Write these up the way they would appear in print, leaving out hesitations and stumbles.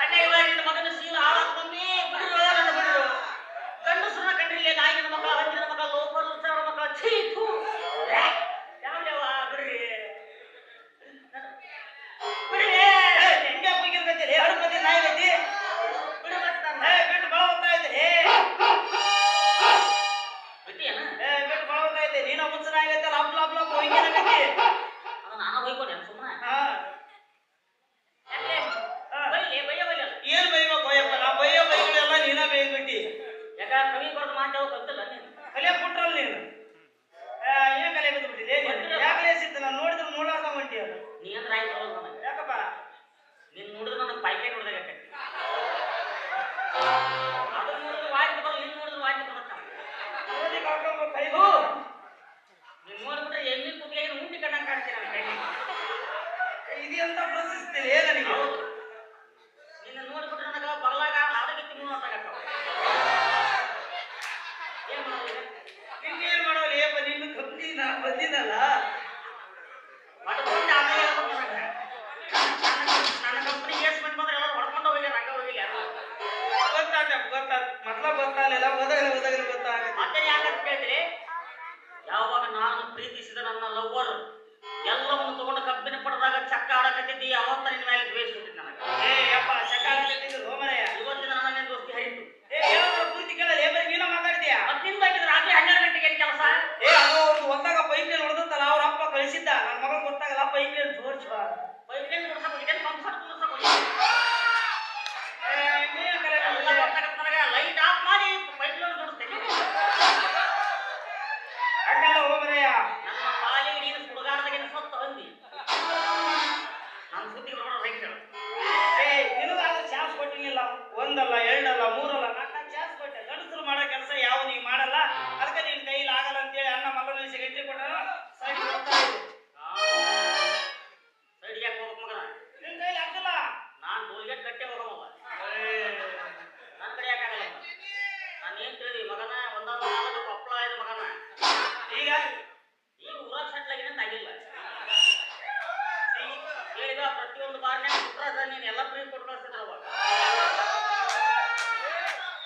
ಅನ್ಯಾಯವಾಗಿ ಮಗನ ಶೀಲ ಹಾಳಾಗ್ ಬಂದಿ ಬಿಡಿರೋ ನನ್ನ ಬಿಡಿರೋ ಗಂಡಸರ ಕಂಡ್ರಿಲ್ಲ ನಾಯಿನ ಮಕ್ಕಳ ಹಂದಿನ ಮಕ್ಕಳ ಲೋಪರ್ ಲುಚ್ಚರ ಮಕ್ಕಳ ಛೀತು ಯಾವ್ಯಾವ ಬಿಡ್ರಿ ಬಿಡ್ರಿ ಹೆಂಗೆ ಹೋಗಿರ್ಬೇಕಲ್ಲಿ ಹಡಪತಿ ನಾಯಿ ಗತಿ ಬಿಡ್ಬೇಕು ಬಿಟ್ಟು ಬಳ ಹೋಗ್ತಾ ಇದ್ದೆ ಬಿಟ್ಟಿಯನ ಬಿಟ್ಟು ಬಳ ಹೋಗ್ತಾ ಇದ್ದೆ ನೀನು ಮುಚ್ಚನ ಆಗೈತಲ್ಲ ಹಬ್ಲ ಹಬ್ಲ ಹೋಗಿರಬೇಕಿ ಅದು ನಾನು ಹೋಯ್ಕೊಂಡೆ ಸುಮ್ಮನೆ ಏನ್ ಬೈಬೇಕು ಹೋಯಪ್ಪ ನಾ ಬೈಯೋ ಬೈಗಳೆಲ್ಲ ನೀನ ಬೈದ್ಬಿಟ್ಟಿ ಯಾಕ ಕವಿ ಬರೆದು ಮಾತಾಡೋ ಗೊತ್ತಿಲ್ಲ ನೀನು ಕಲಿಯ ಕೊಟ್ರಲ್ಲ ನೀನು ಏನ್ ಕಲಿಯ ಬಿದ್ದುಬಿಟ್ಟಿದೆ ಯಾಕಲೇ ಸಿತ್ತು ನಾನು ನೋಡಿದ್ರೆ ನೋಡಾರ್ದ ಹೊಂಟಿ ಅದು ನೀ ಅಂದ್ರೆ ಆಯ್ತು ಬರೋದು ನನಗೆ ಯಾಕಪ್ಪ ನೀನು ನೋಡಿದ್ರೆ ನನಗೆ ಪೈಕೆ ನೋಡಿದಾಗ ಅದು ನೋಡಿದ್ರೆ ವಾಯ್ತು ಬರೋದು ನೀನು ನೋಡಿದ್ರೆ ವಾಯ್ತು ಬರುತ್ತ ಓದಿ ಕಳ್ಕೊಂಬ ಕೈದು ನೀನು ನೋಡ್ಬಿಟ್ರೆ ಎಣ್ಣೆ ಕುತ್ತಿಗೆ ಉಂಡಿ ಕಣ್ಣಂಗೆ ಕಾಣ್ತೀನಿ ನನ್ನ ಕೈಗೆ ಇದೆಂತ ಪ್ರಶಸ್ತಿ ನನಗೆ ನಿನ್ನ ನೋಡ್ಬಿಟ್ರೆ ನನಗೆ ಬರಲಾಗ ಅದಕ್ಕೆ ತಿನ್ನು ಅಂತಾಗತ್ತವ ಏನ್ ಮಾಡೋದು ನಿನ್ನೇನ್ ಮಾಡೋಲ್ಲ ಏಪ ನಿನ್ನ ಕಂಪ್ನಿ ನಾ ಬಂದಿನಲ್ಲ ಹೊಡ್ಕೊಂಡು ಆಮೇಲೆ ನನ್ನ ಕಂಪ್ನಿ ಕೇಸ್ಮೆಂಟ್ ಬಂದ್ರೆ ಎಲ್ಲ ಹೊಡ್ಕೊಂಡು ಹೋಗಿಲ್ಲ ರಂಗ ಹೋಗಿಲ್ಲ ಗೊತ್ತಾತ ಮೊದ್ಲ ಗೊತ್ತಾಗಲಿಲ್ಲ ಓದಾಗಲಿ ಗೊತ್ತಾಗುತ್ತೆ ಮತ್ತೆ ಯಾಕಂತ ಕೇಳಿದ್ರಿ ಯಾವಾಗ ನಾನು ಪ್ರೀತಿಸಿದ ನನ್ನ ಲವ್ವರ್ ಎಲ್ಲವನ್ನು ತಗೊಂಡು ಕಬ್ಬಿನ ಪಡೆದಾಗ ಚಕ್ಕ ಆಡಕತ್ತಿದ್ದಿ ಅವತ್ತ ನಿನ್ನ ಮೇಲೆ ದ್ವೇಷ ಹುಟ್ಟಿದ್ ನನಗೆ ಯಪ್ಪ ಚಕ್ಕ ಆಡಕತ್ತಿದ್ದು ಹೋಮರಯ್ಯ ಇವತ್ತಿನ ನನ್ನ ದೋಸ್ತಿ ಹರಿತು ಏನಾದ್ರು ಪೂರ್ತಿ ಕೇಳಲ್ಲ ಬರೀ ನೀನ ಮಾತಾಡ್ತೀಯ ಮತ್ತೆ ನಿನ್ ಬೇಕಿದ್ರೆ ರಾತ್ರಿ 12 ಗಂಟೆಗೆ ಏನ್ ಕೆಲಸ ಅದು ಅವ್ರು ಒಂದಾಗ ಪೈಪ್ ಲೈನ್ ಹೊಡೆದತ್ತಲ್ಲ ಅವ್ರ ಅಪ್ಪ ಕಳಿಸಿದ್ದ ನನ್ನ ಮಗನ್ ಗೊತ್ತಾಗಲ್ಲ ಪೈಪ್ ಲೈನ್ ಜೋಡ್ಸ ಪೈಪ್ ಲೈನ್ ಕೊಡ್ಸಕ್ ಹೋಗಿದ್ದೇನೆ ಪಂಪ್ ಸೆಟ್ ಕುಡಿಸಕ್ ಹೋಗಿದ್ದೇನೆ ನನಗೆ ಲೈಟ್ ಆಫ್ ಮಾಡಿ ಪೈಪ್ ಲೈನ್ ಜೋಡಿಸ್ತೇನೆ ಹಂಗಲ್ಲ ಹೋಮರಯ್ಯ ನನ್ನ ಪಾಲಿಗೆ ನೀನು ಸುಡುಗಾಡದಾಗಿನ ಸೊತ್ತ ಹೊಂದಿ ನನ್ನ ಸುದ್ದಿ ರೈಟ್ ನಿನಗಾದ್ರೂ ಚಾನ್ಸ್ ಕೊಟ್ಟಿಲ್ಲ ಒಂದಲ್ಲ ಎರಡಲ್ಲ ಮೂರಲ್ಲ 4 ಚಾನ್ಸ್ ಕೊಟ್ಟೆ ಗಂಡಸರು ಮಾಡೋ ಕೆಲಸ ಯಾವ ನೀವು ಮಾಡಲ್ಲ ಅದಕ್ಕೆ ನಿನ್ ಕೈಲಿ ಆಗಲ್ಲ ಅಂತೇಳಿ ಅಣ್ಣ ಮಲ್ಲ ನಿಮಿಷ ಗಂಟೆ ಕೊಟ್ಟಾನ ಸೈಡ್ ಹೋಗ್ತಾ ಇದ್ದೆ ಸೈಡ್ ಯಾಕೆ ಹೋಗಕ್ ಮಗನ ನಿನ್ ಕೈಲಿ ಆಗ್ತಿಲ್ಲ ನಾನು ಟೋಲ್ಗೇಟ್ ಕಟ್ಟೆ ಹೋಗಮಲ್ಲ ನನ್ನ ಕಡೆ ಯಾಕಾಗಲ್ಲ ನಾನು ಏನ್ ತಿಳಿದಿ ಮಗನ ಒಂದೊಂದು ನಾಲ್ಕು ಕೊಪ್ಪಳ ಆಯ್ತು ಮಗನ ಈಗ ಊರಾಗ ಸೆಟ್ಲ್ ಆಗಿನ ಆಗಿಲ್ಲ ಈಗ ಪ್ರತಿಯೊಂದು ಬಾರ್ನ್ಯಾಗ ಬಿಟ್ರ ನೀನು ಎಲ್ಲ ಫ್ರೀ ಕೊಟ್ಟು ಕಳಿಸ್ತಿದ್ರ ಅವಾಗ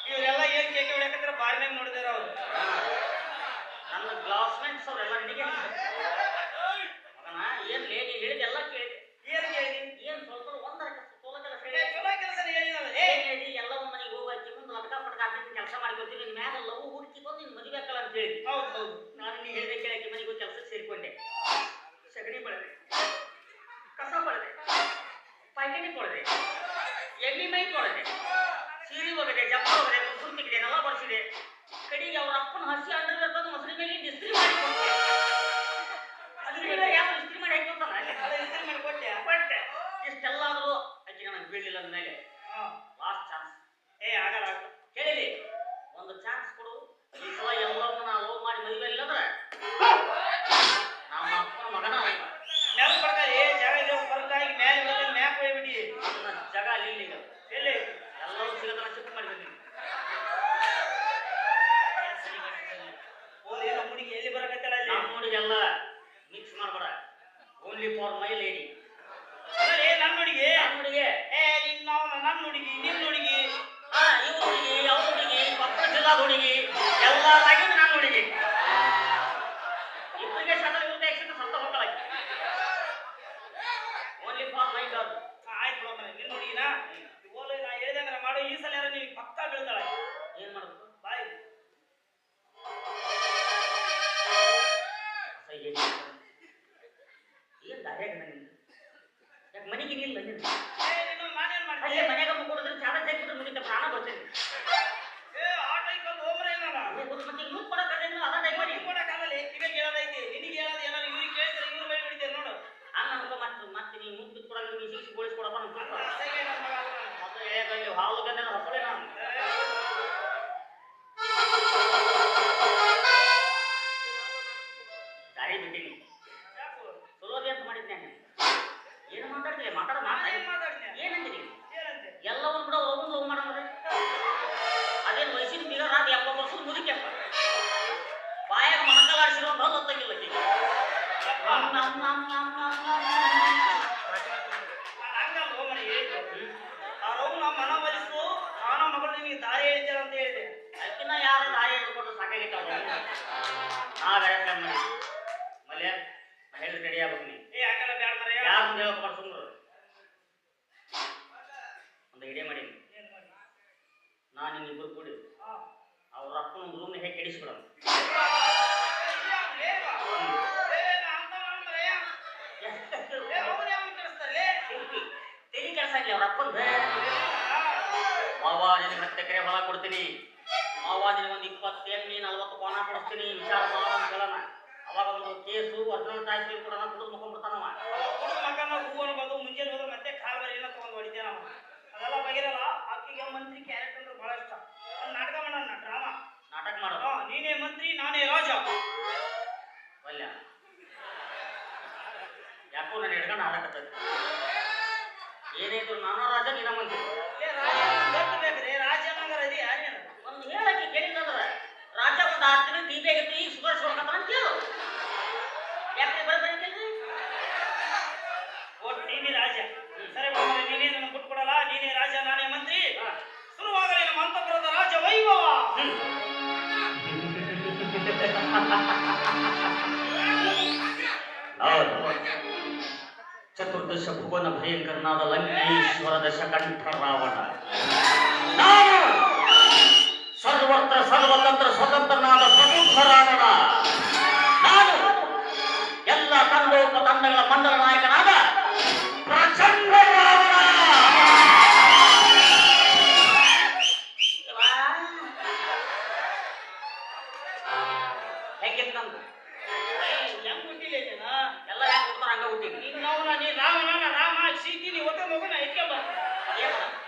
ಇವರೆಲ್ಲ ಏನ್ ಕೇಕೆ ಹೊಡ್ಯಾಕತ್ರ ಬಾರ್ನ್ಯಾಗ ನೋಡಿದಾರ ಅವ್ರು ನನ್ನ ಕ್ಲಾಸ್ಮೇಟ್ಸ್ ಅವರೆಲ್ಲ ನಿನಗೆ ಮಗನ ಏನ್ ಲೇ ನೀ ಹೇಳಿದ ಎಲ್ಲ ಕೇಳಿದೆ ಏನ್ ಕೇಳಿದಿ ಏನ್ ಸ್ವಲ್ಪ ಒಂದರ ಚಲೋ ಕೆಲಸ ಹೇಳಿದಲ್ಲ ಏನ್ ಹೇಳಿ ಎಲ್ಲ ಒಂದು ಮನೆಗೆ ಹೋಗಿ ಮುಂದೆ ಲಟ್ಕ ಪಟ್ಕ ಹಾಕಿ ಕೆಲಸ ಮಾಡ್ಕೊತೀನಿ ನಿನ್ ಮ್ಯಾಗ ಲವ್ ಹುಡುಕಿಕೊಂಡು ನಿನ್ ಮದುವೆ ಹಾಕಲ್ಲ ಅಂತ ಹೇಳಿ ಹೌದು ನಾನು ನೀ ಹೇಳಿದೆ ಕೇಳಕ್ಕೆ ಮನೆಗೆ ಹೋಗಿ ಕೆಲಸ ಸೇರ್ಕೊಂಡೆ ಸಗಣಿ ಬೆಳೆದೆ ಕಸ ಪಡೆದೆ ಪೈಕಣಿ ಕೊಡದೆ ಎಣ್ಣೆ ಮೈ ಕೊಡದೆ ಸೀರೆ ಹೋಗದೆ ಜಪ್ಪ ಹೋಗದೆ ಮುಸುರು ತೆಗೆದೆ ನೆಲ ಬರ್ಸಿದೆ ಕಡೆಗೆ ಅವ್ರ ಅಪ್ಪನ ಹಸಿ ಅಂಡರ್ವೇರ್ ತಂದು ಮೊಸರಿ ಮೇಲೆ ಇಸ್ತ್ರಿ ಮಾಡಿ ಕೊಟ್ಟೆ ಯಾರು ಇಸ್ತ್ರಿ ಮಾಡಿ ಹಾಕೊತಾನ ಇಸ್ತ್ರಿ ಮಾಡಿ ಕೊಟ್ಟೆ ಇಷ್ಟೆಲ್ಲ ಆದರೂ ಆಕೆ ನನಗೆ ಬೀಳಲಿಲ್ಲ ಅಂದಮೇಲೆ ಲಾಸ್ಟ್ ಚಾನ್ಸ್ ಆಗಲ್ಲ ಹೇಳಿಲಿ ಒಂದು ಚಾನ್ಸ್ ಕೊಡು ಈ ಸಲ ಎಲ್ಲರನ್ನ ನಾ ಲವ್ ಮಾಡಿ ಮದುವೆ ಇಲ್ಲಂದ್ರೆ ನಮ್ಮ ಅಪ್ಪನ ಮಗನ ನೆಲ ಕೊಡ್ತಾರೆ ಜಾಗ ಇದೆ ಬರ್ತಾಗಿ ಮೇಲೆ ಮ್ಯಾಕ್ ಹೋಗ್ಬಿಡಿ ನನ್ನ ಜಾಗ ಅಲ್ಲಿ ಈಗ ಎಲ್ಲಿ ಎಲ್ಲರೂ ಸಿಗದನ್ನ ಶಿಫ್ಟ್ ಮಾಡಿದ್ದೀನಿ ನಮ್ಮ ಹುಡುಗಿ ಎಲ್ಲಿ ಬರಕತ್ತಲ್ಲ ಅಲ್ಲಿ ನಮ್ಮ ಹುಡುಗಿಯಲ್ಲ ಮಿಕ್ಸ್ ಮಾಡ್ಬೇಡ ಓನ್ಲಿ ಫಾರ್ ಮೈ ಲೇಡಿ ನನ್ನ ಹುಡುಗಿ ನನ್ನ ಹುಡುಗಿ ನಿಮ್ಮ ಹುಡುಗಿ ಇವ್ರ ಹುಡುಗಿ ಅವ್ರ ಹುಡುಗಿ ಕೊಪ್ಪಳ ಜಿಲ್ಲಾದ ಹುಡುಗಿ ಎಲ್ಲರಾಗಿದ್ದು ನನ್ನ ಹುಡುಗಿ ಇಬ್ಬರಿಗೆ ಸದಾ ಇವ್ರದ್ದು ಆಕ್ಸಿಡೆಂಟ್ ಸತ್ತ ಹೋಗಲ್ಲ ಓನ್ಲಿ ಫಾರ್ ಮೈ ಗರ್ಲ್ ಆಯ್ತು ಬಿಡಮ್ಮ ನಿನ್ನ ಹುಡುಗಿನ ಓಲು ನಾ ಹೇಳಿದಂದ್ರೆ ಮಾಡು ಈ ಸಲ ಯಾರು ನೀವು ಪಕ್ಕ ಬೀಳ್ತಾಳೆ ಏನ್ ಮಾಡ್ಬೇಕು ಬಾಯ್ ಏನ್ ದಾರ್ಯಾಗ ನಿಂದು ಯಾಕೆ ಮನೆಗೆ ನಿಲ್ಲ ನಾನೇನ್ ಮಾಡ್ತೀನಿ ಮನೆಯಾಗ ಕೊಡಿದ್ರೆ ಚಾದ ಜಾಕ್ಬಿಟ್ರೆ ಮುಗಿತ ಪ್ರಾಣ ಬರ್ತೇನೆ ಆ ಟೈಪಲ್ಲಿ ಹೋಮ್ರೇನಲ್ಲ ಮತ್ತೆ ಇವ್ರು ಕೊಡಕ್ಕಾಗಲ್ಲ ಅದ ಟೈಪ್ ಮಾಡಿ ಕೊಡಕ್ಕಾಗಲ್ಲ ಇವಾಗ ಹೇಳೋದೈತಿ ನಿನಗೆ ಹೇಳೋದು ಏನಾದ್ರು ಇವ್ರಿಗೆ ಕೇಳಿದ್ರೆ ಇವ್ರು ಬೈ ಬಿಡ್ತೀರಿ ನೋಡು ಹಂಗ ಅನ್ಕೊ ಮತ್ತೆ ನೀನು ಮುದ್ದು ಕೊಡಲ್ಲ ನೀನು ಸಿಗಿಸಿ ಗೋಳಿಸ್ಕೊಡಪ್ಪ ಮತ್ತೆ ಹೇಳಿ ಹಾಲು ಗಂಧನ ಹೊಸಳೆ ನಾನು ದಾರಿ ಬಿಟ್ಟಿನಿ ಸುಲಭ ಅಂತ ಮಾಡಿದ್ದೆ ಏನು ಮಾತಾಡ್ತೀರಿ ಮಾತಾಡ್ತೀನಿ ಏನಂತೀರಿ ಎಲ್ಲವೂ ಐಡಿಯಾ ಮಾಡೀನಿ. ನಾನು ನಿಮ್ಮಿಬ್ಬರು ಕೂಡಿ ಅವ್ರ ಅಪ್ಪನ ರೂಮ್ನ ಹೇಗೆ ಕೆಡಿಸ್ಬಿಡೋಣ. ತೆಲಿ ಕೆಲಸ ಇಲ್ಲ ಅವ್ರ ಅಪ್ಪಂದ. ಮಾವ ನಿನಗೆ 10 ಎಕರೆ ಹೊಲ ಕೊಡ್ತೀನಿ, ಮಾವ ನಿನಗೆ ಒಂದು 20 ಎಮ್ಮೆ 40 ಕೋಣ ಕೊಡಿಸ್ತೀನಿ, ವಿಚಾರ ಮಾಡೋ ಅಂತ ಹೇಳೋಣ. ಅವಾಗ ಒಂದು ಕೇಸು 14 ತಾಸು ಕೂಡ ಕುಡಿದು ಮುಕೊಂಡ್ಬಿಡ್ತಾನವ. ಮಕ್ಕಳ ಹೂವನ್ನು ಬಂದು ಮುಂಜಾನೆ ಹೋದ್ರೆ ಮತ್ತೆ ಕಾಲ್ ಬರೀ ಎಲ್ಲ ತೊಗೊಂಡು ಹೊಡಿತೇನವ. ಅದೆಲ್ಲ ಬಗೆರಲ್ಲ. ಆಕೆಗೆ ಮಂತ್ರಿ ಕ್ಯಾರೆಕ್ಟರ್ ಅಂದ್ರೆ ಬಹಳ ಇಷ್ಟ. ಒಂದು ನಾಟಕ ಮಾಡೋಣ, ಡ್ರಾಮಾ ನಾಟಕ ಮಾಡೋದು. ನೀನೇ ಮಂತ್ರಿ ನಾನೇ ರಾಜ. ಒಲ್ಯ ಯಾಕೋ ನಾನು ಹಿಡ್ಕೊಂಡು ಆಡಕತ್ತೈತಿ. ಏನೇದ್ರು ನಾನೋ ರಾಜ ನೀನ ಮಂತ್ರಿ. ಬೇಕ್ರಿ ರಾಜ ನಂಗರ ಅದಿ ಯಾರೇನು ಒಂದು ಹೇಳಕ್ಕೆ ಕೇಳಿದ್ರೆ ರಾಜ ಒಂದು 6 ತಿಂಗಳು ಟಿವಿ ಆಗೈತಿ ಸುಧಾರಿಸ್ಕೊಳ್ಕತ್ತ ಅಂತ ಕೇಳು. ಯಾಕೆ ಬರ್ಬೇಡಿ ಕೇಳ್ರಿ. ಓಟ್ ನೀನೇ ರಾಜ. ಸರಿ ಬಾಬಾ, ನೀನೇ ನನ್ನ ಬಿಟ್ಕೊಡಲ್ಲ. ನೀನೇ ರಾಜ ನಾನೇ ಮಂತ್ರಿ. ಶುರುವಾಗಲಿ ನಮ್ಮ ಅಂತಃಪುರದ ರಾಜ ವೈಭವ. ಚತುರ್ದಶ ಭುವನ ಭಯಂಕರನಾದ ಲಂಕೇಶ್ವರ ದಶಕಂಠ ರಾವಣ. ನಾನು ಸರ್ವತ್ರ ಸರ್ವತಂತ್ರ ಸ್ವತಂತ್ರನಾದ ಪ್ರಬುದ್ಧ ರಾವಣ. ನಾನು ಎಲ್ಲ ತಂಡೋಪತಂಡಗಳ ಮಂಡಲ ನಾಯಕನಾದ ಪ್ರಚಂಡ ರಾವಣ. ಹೆಂಗಿತ್ತು ನಮ್ದು? ಹೆಂಗ್ ಹುಟ್ಟಿಲ್ಲ ಎಲ್ಲ ಹೆಂಗ್ ಹುಡ್ತಾರ ಹಂಗ ಹುಟ್ಟಿದ್ವಿ. ನೀನು ನೀ ರಾವಣ ರಾಮ ಸೀತಿ ನೀ ಒಟ್ಟ ಮಗುನ ಇಟ್ಕೊಂಬ.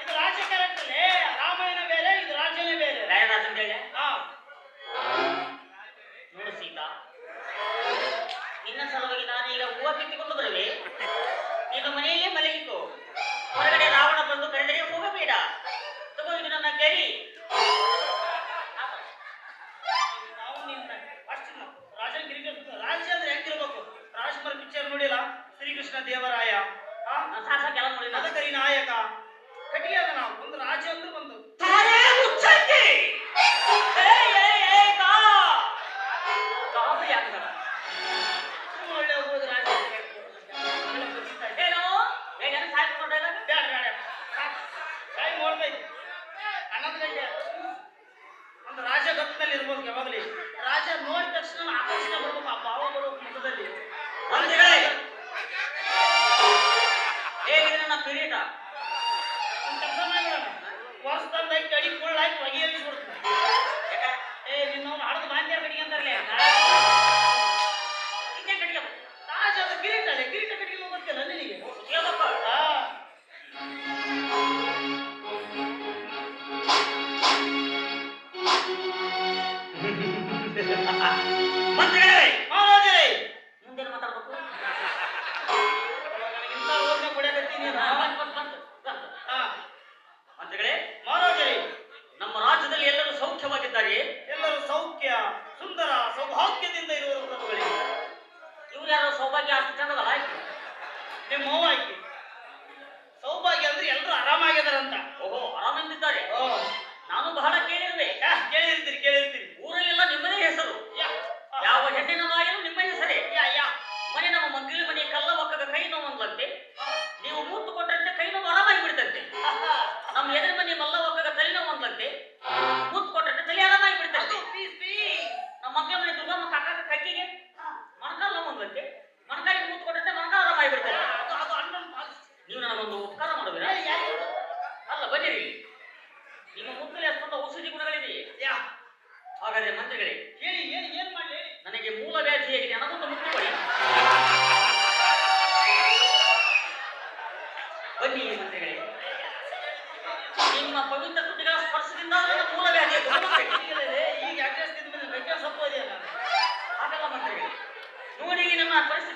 ಇದು ರಾಜ ಕ್ಯಾರೆಕ್ಟರ್ಲೇ. ರಾಮಾಯಣ ಬೇರೆ, ಇದು ರಾಜ್ಯನೇ ಬೇರೆ. ಬೇರೆ ರಾಜನ ಬೇರೆ. ನೋಡು ಸೀತಾ, ನಿನ್ನ ಸಲುವಾಗಿ ನಾನೀಗ ಹೂವ ಕಿತ್ತಿಕೊಂಡು ಬರಲಿ. ನೀನು ಮನೆಯಲ್ಲೇ ಮಲಗಿಕೋ. ಹೊರಗಡೆ ರಾವಣ ಬಂದು ಕರೆದರೆ ಹೋಗಬೇಡ. ತಗೋ ಇದು ನನ್ನ ಗರಿ. ನಾವು ನಿನ್ನ ಅಷ್ಟು ರಾಜನ ಗಿರಿ. ರಾಜ್ಯ ಅಂದ್ರೆ ಹೆಂಗಿರ್ಬೇಕು? ರಾಜ್ಕುಮಾರ್ ಪಿಕ್ಚರ್ ನೋಡಿಲ್ಲ? ಶ್ರೀಕೃಷ್ಣ ದೇವರಾಯ ಸಾಕಾಗೆಲ್ಲ ನೋಡಿ. ಅದಕ್ಕರಿ ನಾಯಕ ಕಟ್ಟಿಗೆ ಅದ. ನಾವು ಒಂದು ರಾಜ್ಯ ಅಂದ್ರೆ ಒಂದು ಒಳ್ಳೆ ಹೋಗೋದು ರಾಜ್ಯ. ಏನೋ ಹೇಗಂದ್ರೆ ಸಾಯ್ಕೊಂಡಾಗ ಬೇಡ ಬೇಡ ಸಾಯಿ ನೋಡ್ಬೇಕು. 11 ಗಂಟೆ ಒಂದು ರಾಜ ಗತ್ತಿನಲ್ಲಿ ಇರ್ಬೋದು. ಯಾವಾಗಲೇ ರಾಜ ನೋಡಿದ ತಕ್ಷಣ ಆಕರ್ಷಣೆ ಬರ್ಬೇಕು. ಆ ಭಾವ ಬರೋದು ಮುಖದಲ್ಲಿ. ಹೇಗಿದೆ ನನ್ನ ಕಿರೀಟ? ಒಂದು ಕೆಲಸ ಮಾಡೋಣ, ವರ್ಷದಂದಾಕಿ ಅಡಿ ಕೊಳ್ಳಾಕಿ ಒಗೆಯಲ್ಲಿ ಕೊಡ್ತೀನಿ. ನಿನ್ನ ಹಡದು ಬಾಂಧ್ಯಾರ ಕಟ್ಟಿಗೆ ಅಂತಾರಲ್ಲ, ಹಿಂಗೆ ಕಟ್ಟಿಗೆ ರಾಜ ಅದು ಕಿರೀಟ ಅಲ್ಲೇ. ಕಿರೀಟ ಕಟ್ಟಿಗೆ ಗೊತ್ತಿಲ್ಲ ನಿನಗೆ? ಮಹಾರಾಜರೇ ಮುಂದೇನು ಮಾತಾಡ್ಬೇಕು? ನನಗಿಂತ ಓದ್ನೆ ಕೊಡಕತ್ತೀನಿ. ಮಂತ್ರಿಗಳೇ, ಮಹಾರಾಜರೇ, ನಮ್ಮ ರಾಜ್ಯದಲ್ಲಿ ಎಲ್ಲರೂ ಸೌಖ್ಯವಾಗಿದ್ದಾರೆ. ಎಲ್ಲರೂ ಸೌಖ್ಯ ಸುಂದರ ಸೌಭಾಗ್ಯದಿಂದ ಇರುವರು ಪ್ರಭುಗಳೇ. ಇವ್ರು ಯಾರೋ ಸೌಭಾಗ್ಯ ಅಷ್ಟು ಚಂದದಲ್ಲ ಆಯ್ತು. ನಿಮ್ಮ ಮೌ ಆಯ್ತು. ಸೌಭಾಗ್ಯ ಅಂದ್ರೆ ಎಲ್ಲರೂ ಆರಾಮಾಗಿದಾರಂತ. ಓಹೋ, ಆರಾಮಿದ್ದಾರೆ. ನಾನು ಬಹಳ ಕೇಳಿರ್ವೆ. ಕೇಳಿರ್ತೀರಿ. ಊರಲ್ಲೆಲ್ಲ ನಿಮ್ಮನೇ ಹೆಸರು. ಯಾವ ಹೆಣ್ಣಿನ ನಾಯನು ನಿಮ್ಮ ಹೆಸರೇ. ಮನೆ ನಮ್ಮ ಮಂಗಲಿ ಮನೆ ಕಲ್ಲ ಒಕ್ಕಗ ಕೈ ನೋವಂತೆ. ನೀವು ಮೂತು ಕೊಟ್ಟಂತೆ ಕೈ ನೋವು ಆರಾಮಾಗಿ ಬಿಡ್ತಂತೆ. ನಮ್ಮ ಎದುರು ಮನೆ ಮಲ್ಲ ಒಕ್ಕಗ ತಲೆ ನೋವಂತೆ. ಮೂತು ಕೊಟ್ಟಂತೆ ತಲೆ ಆರಾಮಾಗಿ ಬಿಡ್ತಂತೆ. ನಮ್ಮ ಮಕ್ಕಳ ಮನೆ ದುರ್ಗಮ್ಮ ಕಾಕ ಕಕ್ಕಿಗೆ ಮಣಕಾಲ್ ನೋವಂತೆ. ಮಣಕಾಲಿಗೆ ಮೂತು ಕೊಟ್ಟಂತೆ ಮಣಕಾಲ್ ಆರಾಮಾಗಿ ಬಿಡ್ತಂತೆ. ನೀವು ನನಗೊಂದು ಉಪಕಾರ ಮಾಡುವಿರಾ? ಅಲ್ಲ, ಬನ್ನಿರಿ. ನಿಮ್ಮ ಮುತ್ತಲೆ ಅಷ್ಟೊಂದು ಔಷಧಿ ಗುಣಗಳಿದೆಯೇ? ಹಾಗಾದ್ರೆ ಮಂತ್ರಿಗಳೇ ಹೇಳಿ, ಏನ್ ಮಾಡಲಿ? ನನಗೆ ಮೂಲ ವ್ಯಾಧಿ ಹೇಗಿದೆ ಅನ್ನೋದೊಂದು ಮುಕ್ತಿ ಕೊಡಿ. ಬನ್ನಿ ಮಂತ್ರಿಗಳೇ, ನಿಮ್ಮ ಪವಿತ್ರ ಕೃತಿಗಳ ಸ್ಪರ್ಶದಿಂದ ನನ್ನ ಮೂಲ ವ್ಯಾಧಿ ಈಗ ಹಾಗಲ್ಲ ಮಂತ್ರಿಗಳೇ, ನೋಡಿ ನಮ್ಮ ಪರಿಸ್ಥಿತಿ